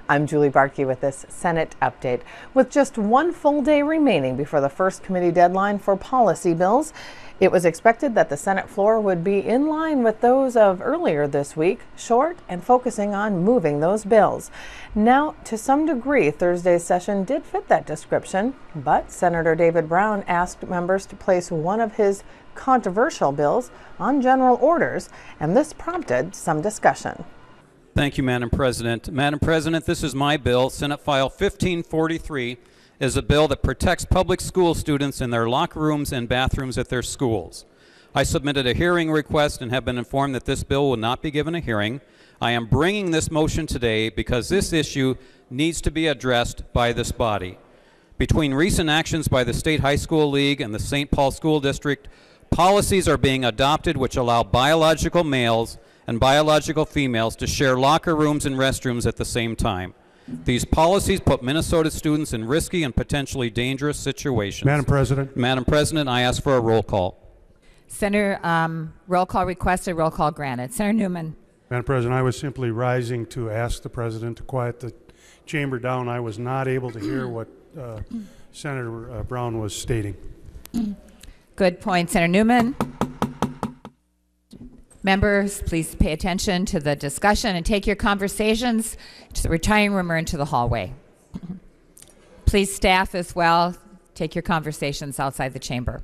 I'm Julie Barkey with this Senate update. With just one full day remaining before the first committee deadline for policy bills, it was expected that the Senate floor would be in line with those of earlier this week, short and focusing on moving those bills. Now, to some degree, Thursday's session did fit that description, but Senator David Brown asked members to place one of his controversial bills on general orders, and this prompted some discussion. Thank you, Madam President. Madam President, this is my bill. Senate File 1543 is a bill that protects public school students in their locker rooms and bathrooms at their schools. I submitted a hearing request and have been informed that this bill will not be given a hearing. I am bringing this motion today because this issue needs to be addressed by this body. Between recent actions by the State High School League and the St. Paul School District, policies are being adopted which allow biological males and biological females to share locker rooms and restrooms at the same time. These policies put Minnesota students in risky and potentially dangerous situations. Madam President. Madam President, I ask for a roll call. Senator, roll call requested, roll call granted. Senator Newman. Madam President, I was simply rising to ask the President to quiet the chamber down. I was not able to hear what Senator Brown was stating. Good point, Senator Newman. Members, please pay attention to the discussion and take your conversations to the retiring room or into the hallway. Please, staff as well, take your conversations outside the chamber.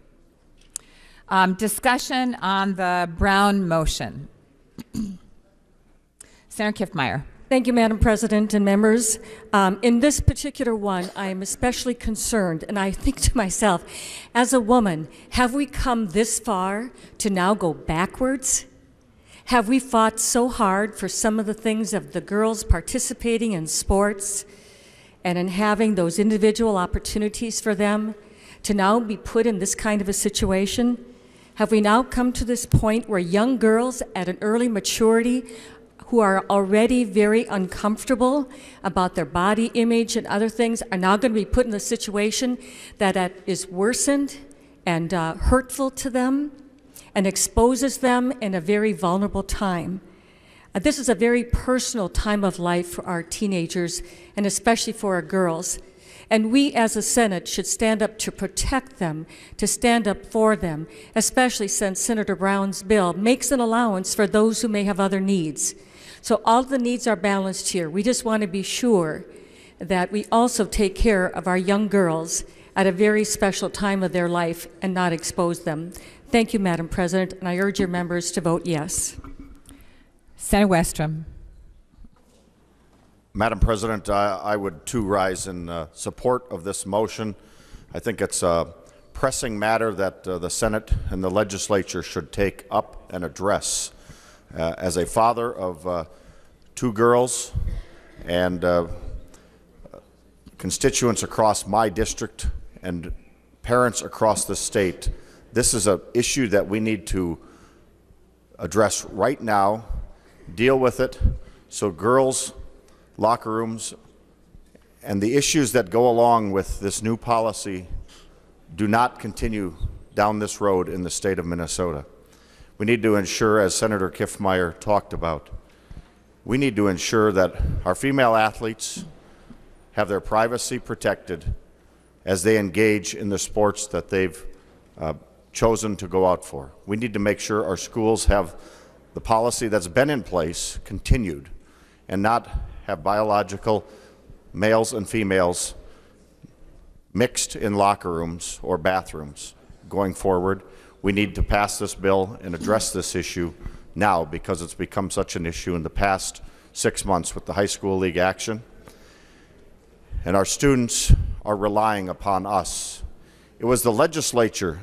Discussion on the Brown motion. Senator Kiffmeyer. Thank you, Madam President and members. In this particular one, I am especially concerned, and I think to myself, as a woman, have we come this far to now go backwards? Have we fought so hard for some of the things of the girls participating in sports and in having those individual opportunities for them to now be put in this kind of a situation? Have we now come to this point where young girls at an early maturity who are already very uncomfortable about their body image and other things are now going to be put in a situation that is worsened and hurtful to them and exposes them in a very vulnerable time? This is a very personal time of life for our teenagers and especially for our girls. And we as a Senate should stand up to protect them, to stand up for them, especially since Senator Brown's bill makes an allowance for those who may have other needs. So all the needs are balanced here. We just want to be sure that we also take care of our young girls at a very special time of their life and not expose them. Thank you, Madam President, and I urge your members to vote yes. Senator Westrom. Madam President, I would too rise in support of this motion. I think it's a pressing matter that the Senate and the legislature should take up and address. As a father of two girls and constituents across my district and parents across the state, this is an issue that we need to address right now, deal with it, so girls' locker rooms and the issues that go along with this new policy do not continue down this road in the state of Minnesota. We need to ensure, as Senator Kiffmeyer talked about, we need to ensure that our female athletes have their privacy protected as they engage in the sports that they've chosen to go out for. We need to make sure our schools have the policy that's been in place continued and not have biological males and females mixed in locker rooms or bathrooms going forward. We need to pass this bill and address this issue now because it's become such an issue in the past 6 months with the high school league action. And our students are relying upon us. It was the legislature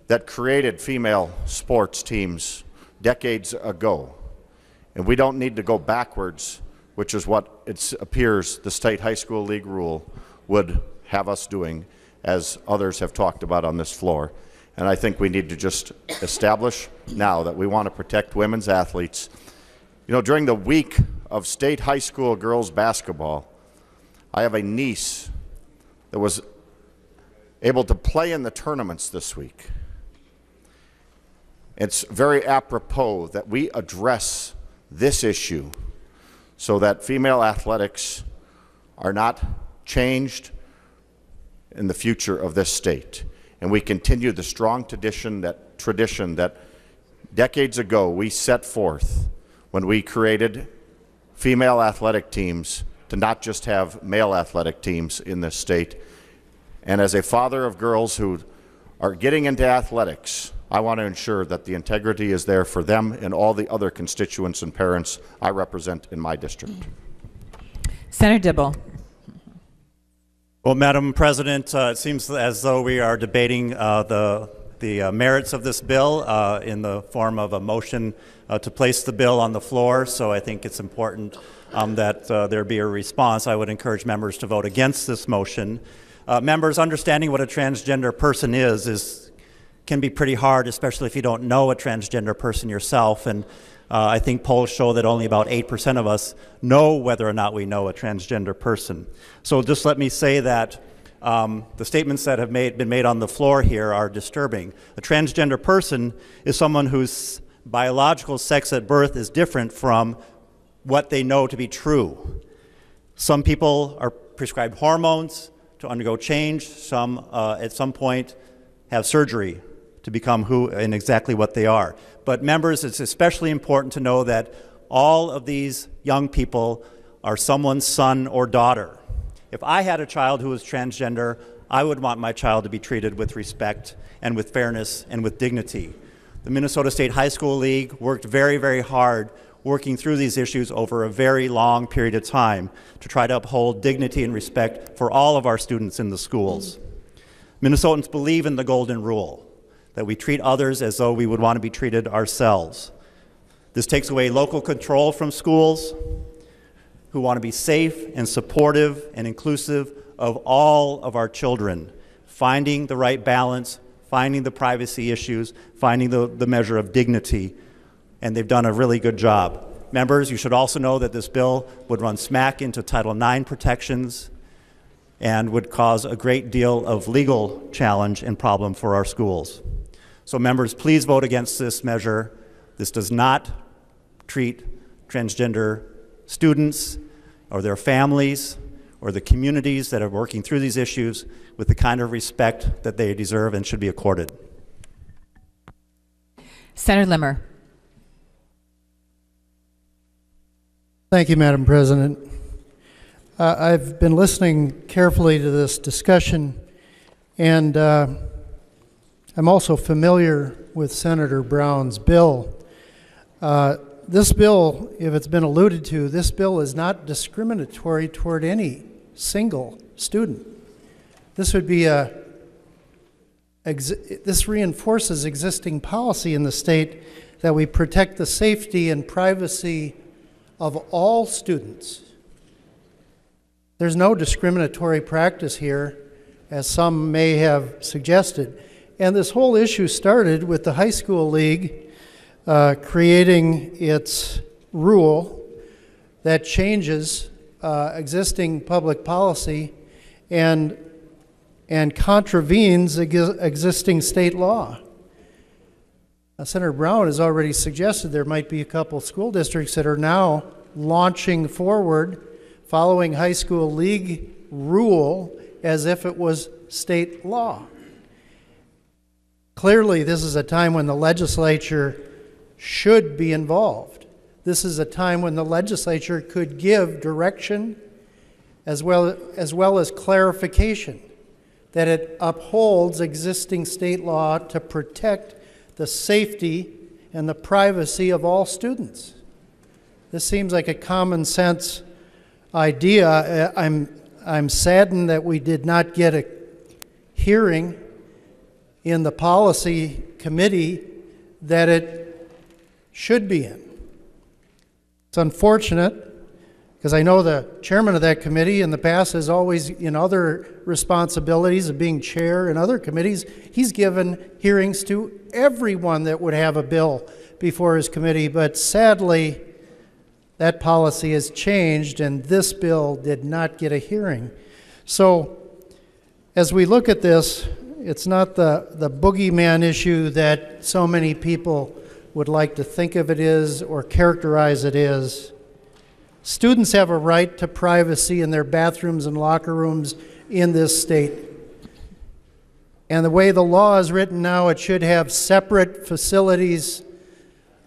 that created female sports teams decades ago. And we don't need to go backwards, which is what it appears the state high school league rule would have us doing, as others have talked about on this floor. And I think we need to just establish now that we want to protect women's athletes. You know, during the week of state high school girls basketball, I have a niece that was able to play in the tournaments this week. It's very apropos that we address this issue so that female athletics are not changed in the future of this state. And we continue the strong tradition that decades ago we set forth when we created female athletic teams to not just have male athletic teams in this state. And as a father of girls who are getting into athletics, I want to ensure that the integrity is there for them and all the other constituents and parents I represent in my district. Senator Dibble. Well, Madam President, it seems as though we are debating the merits of this bill in the form of a motion to place the bill on the floor, so I think it's important that there be a response. I would encourage members to vote against this motion. Members, understanding what a transgender person can be pretty hard, especially if you don't know a transgender person yourself, and I think polls show that only about 8% of us know whether or not we know a transgender person. So just let me say that the statements that have been made on the floor here are disturbing. A transgender person is someone whose biological sex at birth is different from what they know to be true. Some people are prescribed hormones to undergo change. Some, at some point, have surgery to become who and exactly what they are. But members, it's especially important to know that all of these young people are someone's son or daughter. If I had a child who was transgender, I would want my child to be treated with respect and with fairness and with dignity. The Minnesota State High School League worked very, very hard working through these issues over a very long period of time to try to uphold dignity and respect for all of our students in the schools. Minnesotans believe in the golden rule, that we treat others as though we would want to be treated ourselves. This takes away local control from schools who want to be safe and supportive and inclusive of all of our children, finding the right balance, finding the privacy issues, finding the measure of dignity, and they've done a really good job. Members, you should also know that this bill would run smack into Title IX protections and would cause a great deal of legal challenge and problem for our schools. So members, please vote against this measure. This does not treat transgender students or their families or the communities that are working through these issues with the kind of respect that they deserve and should be accorded. Senator Limmer. Thank you, Madam President. I've been listening carefully to this discussion, and I'm also familiar with Senator Brown's bill. This bill, if it's been alluded to, this bill is not discriminatory toward any single student. This would be this reinforces existing policy in the state that we protect the safety and privacy of all students. There's no discriminatory practice here, as some may have suggested. And this whole issue started with the high school league creating its rule that changes existing public policy and contravenes existing state law. Senator Brown has already suggested there might be a couple school districts that are now launching forward following high school league rule as if it was state law. Clearly, this is a time when the legislature should be involved. This is a time when the legislature could give direction as well as clarification that it upholds existing state law to protect the safety and the privacy of all students. This seems like a common sense idea. I'm saddened that we did not get a hearing in the policy committee that it should be in. It's unfortunate because I know the chairman of that committee in the past has always, in other responsibilities of being chair in other committees, he's given hearings to everyone that would have a bill before his committee, but sadly, that policy has changed and this bill did not get a hearing. So, as we look at this, it's not the boogeyman issue that so many people would like to think of it is or characterize it is. Students have a right to privacy in their bathrooms and locker rooms in this state. And the way the law is written now, it should have separate facilities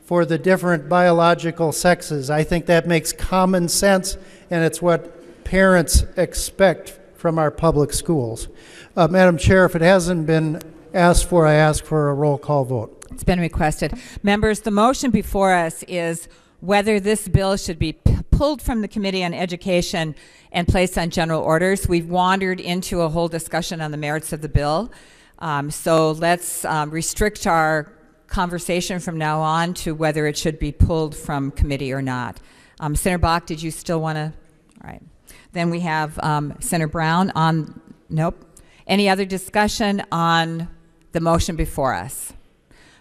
for the different biological sexes. I think that makes common sense, and it's what parents expect from our public schools. Madam Chair, if it hasn't been asked for, I ask for a roll call vote. It's been requested. Members, the motion before us is whether this bill should be pulled from the Committee on Education and placed on general orders. We've wandered into a whole discussion on the merits of the bill. So let's restrict our conversation from now on to whether it should be pulled from committee or not. Senator Bach, did you still want to? All right. Then we have Senator Brown on, nope. Any other discussion on the motion before us?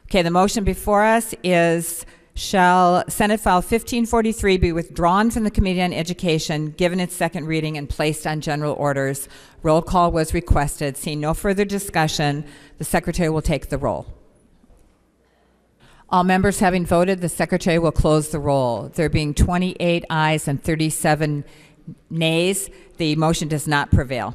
Okay, the motion before us is, shall Senate File 1543 be withdrawn from the Committee on Education, given its second reading, and placed on general orders? Roll call was requested. Seeing no further discussion, the Secretary will take the roll. All members having voted, the Secretary will close the roll. There being 28 ayes and 37 nays, the motion does not prevail.